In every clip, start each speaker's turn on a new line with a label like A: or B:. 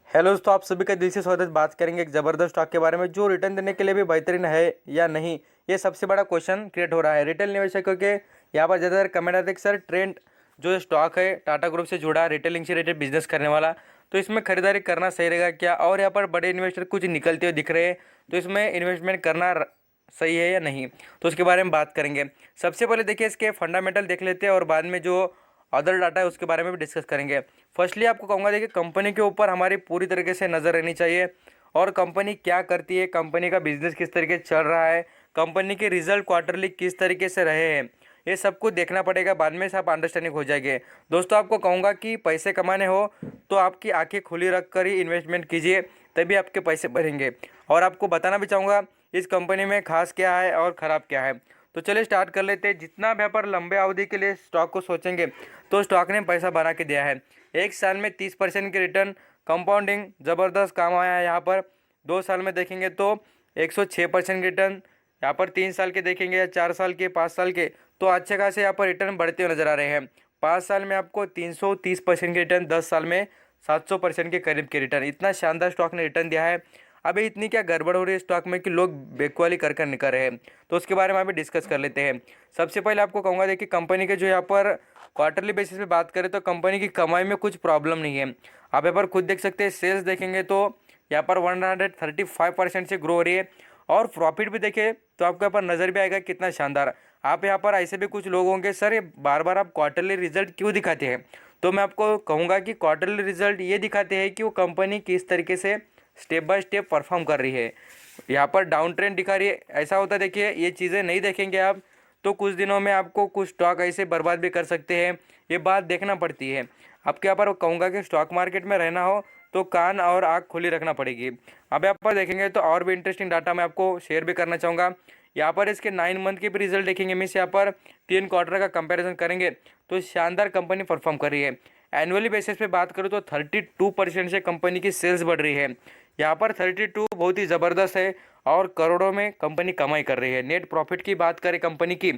A: Hello दोस्तों, आप सभी का दिल से स्वागत। बात करेंगे एक ज़बरदस्त स्टॉक के बारे में जो रिटर्न देने के लिए भी बेहतरीन है या नहीं। ये सबसे बड़ा क्वेश्चन क्रिएट हो रहा है रिटेल निवेशकों के। यहाँ पर ज़्यादातर कमेंट आते हैं कि सर ट्रेंड जो स्टॉक है टाटा ग्रुप से जुड़ा रिटेलिंग से रिलेटेड बिजनेस करने वाला, तो इसमें खरीदारी करना सही रहेगा क्या? और यहाँ पर बड़े इन्वेस्टर कुछ निकलते हुए दिख रहे हैं, तो इसमें इन्वेस्टमेंट करना सही है या नहीं, तो उसके बारे में बात करेंगे। सबसे पहले देखिए इसके फंडामेंटल देख लेते हैं और बाद में जो अदर डाटा है उसके बारे में भी डिस्कस करेंगे। फर्स्टली आपको कहूँगा देखिए कंपनी के ऊपर हमारी पूरी तरीके से नज़र रहनी चाहिए और कंपनी क्या करती है, कंपनी का बिजनेस किस तरीके से चल रहा है, कंपनी के रिजल्ट क्वार्टरली किस तरीके से रहे हैं, ये सब कुछ देखना पड़ेगा। बाद में से आप अंडरस्टैंडिंग हो जाएंगे। दोस्तों आपको कहूँगा कि पैसे कमाने हो तो आपकी आंखें खुली रख कर ही इन्वेस्टमेंट कीजिए, तभी आपके पैसे बढ़ेंगे। और आपको बताना भी चाहूँगा इस कंपनी में खास क्या है और ख़राब क्या है। तो चलिए स्टार्ट कर लेते हैं। जितना व्यापार लंबे अवधि के लिए स्टॉक को सोचेंगे तो स्टॉक ने पैसा बना के दिया है। एक साल में 30% की रिटर्न कंपाउंडिंग ज़बरदस्त काम आया है यहाँ पर। 2 साल में देखेंगे तो 106% की रिटर्न, यहाँ पर 3 साल के देखेंगे या 4 साल के 5 साल के तो अच्छे खासे यहाँ पर रिटर्न बढ़ते हुए नजर आ रहे हैं। 5 साल में आपको 330% की रिटर्न, 10 साल में 700% के करीब की रिटर्न। इतना शानदार स्टॉक ने रिटर्न दिया है। अभी इतनी क्या गड़बड़ हो रही है स्टॉक में कि लोग बेकवाली कर निकल रहे हैं, तो उसके बारे में अभी डिस्कस कर लेते हैं। सबसे पहले आपको कहूँगा देखिए कंपनी के जो यहाँ पर क्वार्टरली बेसिस पे बात करें तो कंपनी की कमाई में कुछ प्रॉब्लम नहीं है। आप यहाँ पर खुद देख सकते हैं। सेल्स देखेंगे तो यहाँ पर 135% से ग्रो हो रही है और प्रॉफिट भी देखें तो आपको यहाँ पर नज़र भी आएगा कितना शानदार। आप यहाँ पर ऐसे भी कुछ लोग होंगे सर ये बार बार आप क्वार्टरली रिजल्ट क्यों दिखाते हैं, तो मैं आपको कहूँगा कि क्वार्टरली रिजल्ट ये दिखाते हैं कि वो कंपनी किस तरीके से स्टेप बाय स्टेप परफॉर्म कर रही है। यहाँ पर डाउन ट्रेंड दिखा रही है, ऐसा होता है। देखिए ये चीज़ें नहीं देखेंगे आप तो कुछ दिनों में आपको कुछ स्टॉक ऐसे बर्बाद भी कर सकते हैं, ये बात देखना पड़ती है। आपके यहाँ पर कहूँगा कि स्टॉक मार्केट में रहना हो तो कान और आँख खुली रखना पड़ेगी। अब यहाँ पर देखेंगे तो और भी इंटरेस्टिंग डाटा मैं आपको शेयर भी करना चाहूँगा। यहाँ पर इसके 9 मंथ के भी रिजल्ट देखेंगे, मीन्स यहाँ पर 3 क्वार्टर का कंपैरिजन करेंगे तो शानदार कंपनी परफॉर्म कर रही है। एनुअली बेसिस पे बात करूँ तो 32% से कंपनी की सेल्स बढ़ रही है। यहाँ पर 32 बहुत ही ज़बरदस्त है और करोड़ों में कंपनी कमाई कर रही है। नेट प्रॉफिट की बात करें कंपनी की,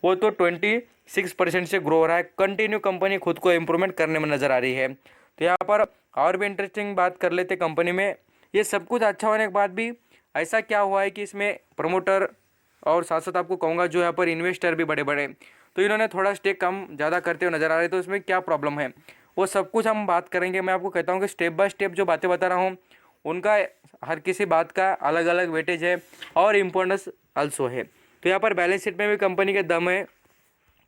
A: वो तो 26% से ग्रो हो रहा है। कंटिन्यू कंपनी खुद को इम्प्रूवमेंट करने में नज़र आ रही है। तो यहाँ पर और भी इंटरेस्टिंग बात कर लेते कंपनी में। ये सब कुछ अच्छा होने के बाद भी ऐसा क्या हुआ है कि इसमें प्रमोटर और साथ साथ आपको कहूँगा जो यहाँ पर इन्वेस्टर भी बड़े बड़े, तो इन्होंने थोड़ा स्टेक कम ज़्यादा करते हुए नज़र आ रहे हैं। तो इसमें क्या प्रॉब्लम है वो सब कुछ हम बात करेंगे। मैं आपको कहता हूँ कि स्टेप बाय स्टेप जो बातें बता रहा हूँ उनका हर किसी बात का अलग अलग वेटेज है और इम्पोर्टेंस अल्सो है। तो यहाँ पर बैलेंस शीट में भी कंपनी के दम है।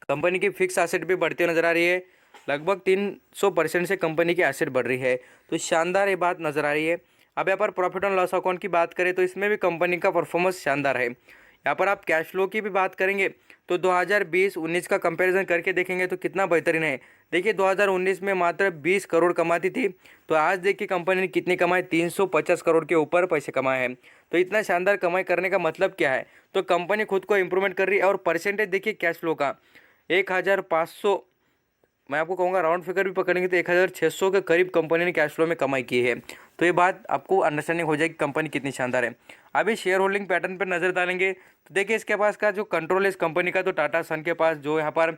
A: कंपनी की फिक्स एसेट भी बढ़ती हुई नज़र आ रही है। लगभग 300% से कंपनी की एसेट बढ़ रही है, तो शानदार ये बात नज़र आ रही है। अब यहाँ पर प्रॉफिट एंड लॉस अकाउंट की बात करें तो इसमें भी कंपनी का परफॉर्मेंस शानदार है। यहाँ पर आप कैश फ्लो की भी बात करेंगे तो 2020-19 का कंपैरिजन करके देखेंगे तो कितना बेहतरीन है। देखिए 2019 में मात्र 20 करोड़ कमाती थी, तो आज देखिए कंपनी ने कितनी कमाई, 350 करोड़ के ऊपर पैसे कमाए हैं। तो इतना शानदार कमाई करने का मतलब क्या है, तो कंपनी खुद को इम्प्रूवमेंट कर रही है। और परसेंटेज देखिए कैश फ्लो का 1500, मैं आपको कहूँगा राउंड फिगर भी पकड़ेंगे तो 1600 के करीब कंपनी ने कैश फ्लो में कमाई की है। तो ये बात आपको अंडरस्टैंडिंग हो जाएगी कंपनी कितनी शानदार है। अभी शेयर होल्डिंग पैटर्न पर नज़र डालेंगे तो देखिए इसके पास का जो कंट्रोल है इस कंपनी का, तो टाटा सन के पास जो यहाँ पर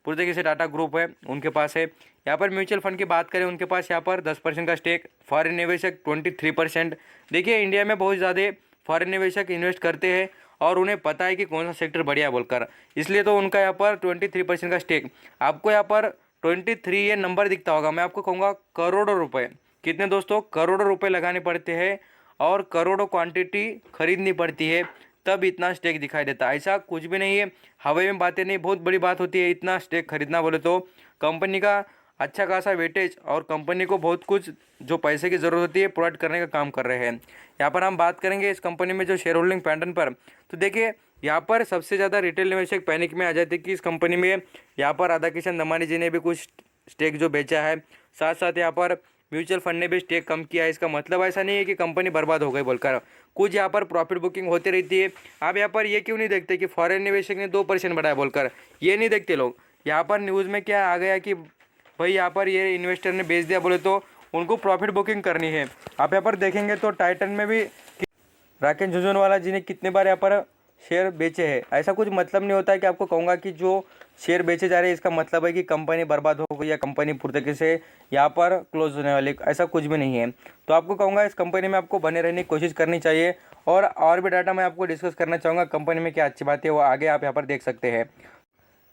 A: पूरी तरीके से टाटा ग्रुप है उनके पास है। यहाँ पर म्यूचुअल फंड की बात करें उनके पास यहाँ पर 10% का स्टेक, फॉरेन निवेशक 23%। देखिए इंडिया में बहुत ज़्यादा फॉरेन निवेशक इन्वेस्ट करते हैं और उन्हें पता है कि कौन सा सेक्टर बढ़िया बोलकर, इसलिए तो उनका यहाँ पर 23% का स्टेक। आपको यहाँ पर 23 ये नंबर दिखता होगा, मैं आपको कहूँगा करोड़ों रुपए, कितने दोस्तों, करोड़ों रुपए लगाने पड़ते हैं और करोड़ों क्वांटिटी खरीदनी पड़ती है, तब इतना स्टेक दिखाई देता है। ऐसा कुछ भी नहीं है, हवा में बातें नहीं, बहुत बड़ी बात होती है इतना स्टेक खरीदना बोले तो। कंपनी का अच्छा खासा वेटेज और कंपनी को बहुत कुछ जो पैसे की ज़रूरत होती है प्रोवाइड करने का काम कर रहे हैं। यहाँ पर हम बात करेंगे इस कंपनी में जो शेयर होल्डिंग पैटर्न पर, तो देखिए यहाँ पर सबसे ज़्यादा रिटेल निवेशक पैनिक में आ जाते कि इस कंपनी में यहाँ पर राधा किशन दमानी जी ने भी कुछ स्टेक जो बेचा है, साथ साथ यहाँ पर म्यूचुअल फंड ने भी स्टेक कम किया है। इसका मतलब ऐसा नहीं है कि कंपनी बर्बाद हो गई बोलकर, कुछ यहाँ पर प्रॉफिट बुकिंग होती रहती है। आप यहाँ पर ये क्यों नहीं देखते कि फॉरेन निवेशक ने 2% बढ़ाया बोलकर, ये नहीं देखते लोग। यहाँ पर न्यूज़ में क्या आ गया कि भाई यहाँ पर ये इन्वेस्टर ने बेच दिया बोले तो उनको प्रॉफिट बुकिंग करनी है। आप यहाँ पर देखेंगे तो टाइटन में भी राकेश झुनझुनवाला जी ने कितने बार यहाँ पर शेयर बेचे हैं। ऐसा कुछ मतलब नहीं होता है कि आपको कहूँगा कि जो शेयर बेचे जा रहे हैं, इसका मतलब है कि कंपनी बर्बाद हो गई या कंपनी पूरी तरीके से यहाँ पर क्लोज होने वाली, ऐसा कुछ भी नहीं है। तो आपको कहूँगा इस कंपनी में आपको बने रहने की कोशिश करनी चाहिए। और भी डाटा मैं आपको डिस्कस करना चाहूँगा कंपनी में क्या अच्छी बात है वो आगे आप यहाँ पर देख सकते हैं।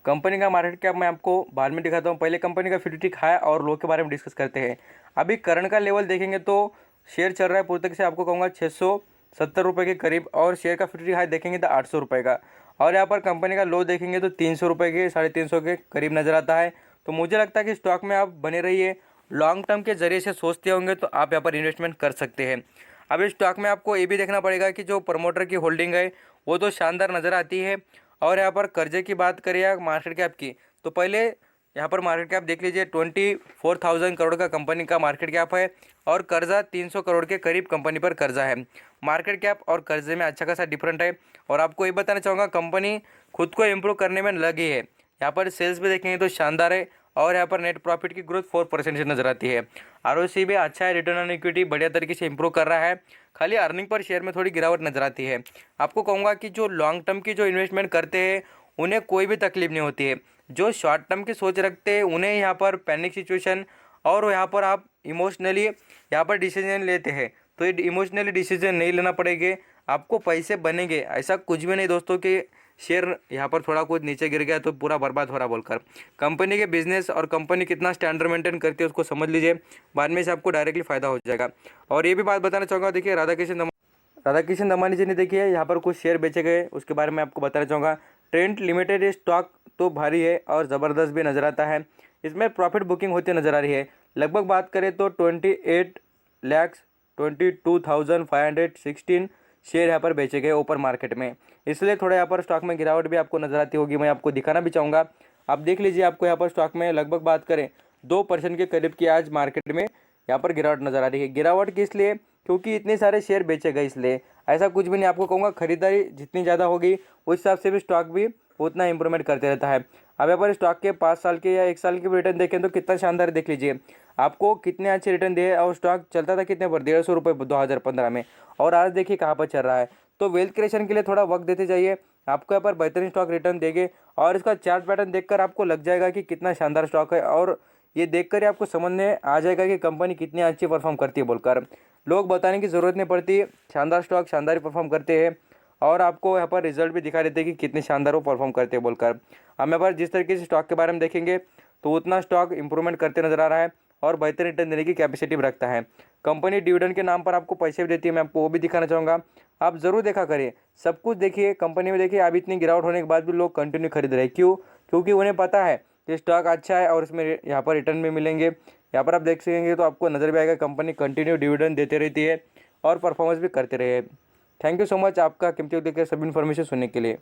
A: कंपनी का मार्केट कैप मैं आपको बाद में दिखाता हूँ, पहले कंपनी का 50 हाई और लो के बारे में डिस्कस करते हैं। अभी करंट का लेवल देखेंगे तो शेयर चल रहा है पूरी तरीके से आपको कहूँगा 670 रुपये के करीब, और शेयर का 50 हाई देखेंगे तो 800 रुपये का, और यहाँ पर कंपनी का लो देखेंगे तो 300 रुपये के 350 के करीब नज़र आता है। तो मुझे लगता है कि स्टॉक में आप बने रहिए, लॉन्ग टर्म के जरिए से सोचते होंगे तो आप यहाँ पर इन्वेस्टमेंट कर सकते हैं। अब इस स्टॉक में आपको ये भी देखना पड़ेगा कि जो प्रमोटर की होल्डिंग है वो तो शानदार नज़र आती है। और यहाँ पर कर्जे की बात करें या मार्केट कैप की, तो पहले यहाँ पर मार्केट कैप देख लीजिए, 24,000 करोड़ का कंपनी का मार्केट कैप है, और कर्जा 300 करोड़ के करीब कंपनी पर कर्जा है। मार्केट कैप और कर्जे में अच्छा खासा डिफरेंट है। और आपको ये बताना चाहूँगा कंपनी खुद को इम्प्रूव करने में लगी है। यहाँ पर सेल्स भी देखेंगे तो शानदार है, और यहाँ पर नेट प्रॉफिट की ग्रोथ 4% से नजर आती है। आरओसी भी अच्छा है, रिटर्न ऑन इक्विटी बढ़िया तरीके से इंप्रूव कर रहा है। खाली अर्निंग पर शेयर में थोड़ी गिरावट नजर आती है। आपको कहूँगा कि जो लॉन्ग टर्म की जो इन्वेस्टमेंट करते हैं उन्हें कोई भी तकलीफ नहीं होती है। जो शॉर्ट टर्म की सोच रखते हैं उन्हें यहाँ पर पैनिक सिचुएशन, और यहाँ पर आप इमोशनली यहाँ पर डिसीजन लेते हैं, तो ये इमोशनली डिसीजन नहीं लेना पड़ेगा, आपको पैसे बनेंगे। ऐसा कुछ भी नहीं दोस्तों कि शेयर यहाँ पर थोड़ा कुछ नीचे गिर गया तो पूरा बर्बाद हो रहा बोलकर। कंपनी के बिजनेस और कंपनी कितना स्टैंडर्ड मेंटेन करती है उसको समझ लीजिए, बाद में से आपको डायरेक्टली फायदा हो जाएगा। और ये भी बात बताना चाहूँगा, देखिए राधाकिशन दमानी जी ने देखिए यहाँ पर कुछ शेयर बेचे गए, उसके बारे में आपको बताना चाहूँगा। ट्रेंट लिमिटेड स्टॉक तो भारी है और ज़बरदस्त भी नज़र आता है, इसमें प्रॉफिट बुकिंग होती नज़र आ रही है। लगभग बात करें तो 28,22,516 शेयर यहाँ पर बेचे गए ओपन मार्केट में, इसलिए थोड़ा यहाँ पर स्टॉक में गिरावट भी आपको नज़र आती होगी। मैं आपको दिखाना भी चाहूँगा, आप देख लीजिए। आपको यहाँ पर स्टॉक में लगभग बात करें 2% के करीब की आज मार्केट में यहाँ पर गिरावट नज़र आ रही है। गिरावट किस लिए? क्योंकि इतने सारे शेयर बेचे गए, इसलिए ऐसा कुछ भी नहीं। आपको कहूँगा खरीदारी जितनी ज़्यादा होगी उस हिसाब से भी स्टॉक भी उतना इंप्रूवमेंट करते रहता है। अब यहाँ पर स्टॉक के 5 साल के या 1 साल के भी रिटर्न देखें तो कितना शानदार देख लीजिए, आपको कितने अच्छे रिटर्न दिए। और स्टॉक चलता था कितने पर? 150 रुपये 2015 में, और आज देखिए कहाँ पर चल रहा है। तो वेल्थ क्रिएशन के लिए थोड़ा वक्त देते जाइए, आपको यहाँ पर बेहतरीन स्टॉक रिटर्न देंगे। और इसका चार्ट पैटर्न देखकर आपको लग जाएगा कि कितना शानदार स्टॉक है, और ये देखकर ही आपको समझ में आ जाएगा कि कंपनी कितनी अच्छी परफॉर्म करती है बोलकर। लोग बताने की ज़रूरत नहीं पड़ती, शानदार स्टॉक शानदार ही परफॉर्म करते हैं, और आपको यहाँ पर रिजल्ट भी दिखा देते हैं कि कितने शानदार वो परफॉर्म करते हैं बोलकर। हम यहाँ पर जिस तरीके से स्टॉक के बारे में देखेंगे तो उतना स्टॉक इंप्रूवमेंट करते नजर आ रहा है, और बेहतर रिटर्न देने की कैपेसिटी भी रखता है। कंपनी डिविडेंड के नाम पर आपको पैसे भी देती है, मैं आपको वो भी दिखाना चाहूँगा। आप ज़रूर देखा करिए, सब कुछ देखिए कंपनी में। देखिए अब इतनी गिरावट होने के बाद भी लोग कंटिन्यू खरीद रहे हैं, क्यों? क्योंकि उन्हें पता है कि स्टॉक अच्छा है और इसमें यहाँ पर रिटर्न भी मिलेंगे। यहाँ पर आप देख सकेंगे तो आपको नज़र भी आएगा कंपनी कंटिन्यू डिविडेंड देते रहती है और परफॉर्मेंस भी करते रहे। थैंक यू सो मच आपका कीमती वक्त देकर सभी इन्फॉर्मेशन सुनने के लिए।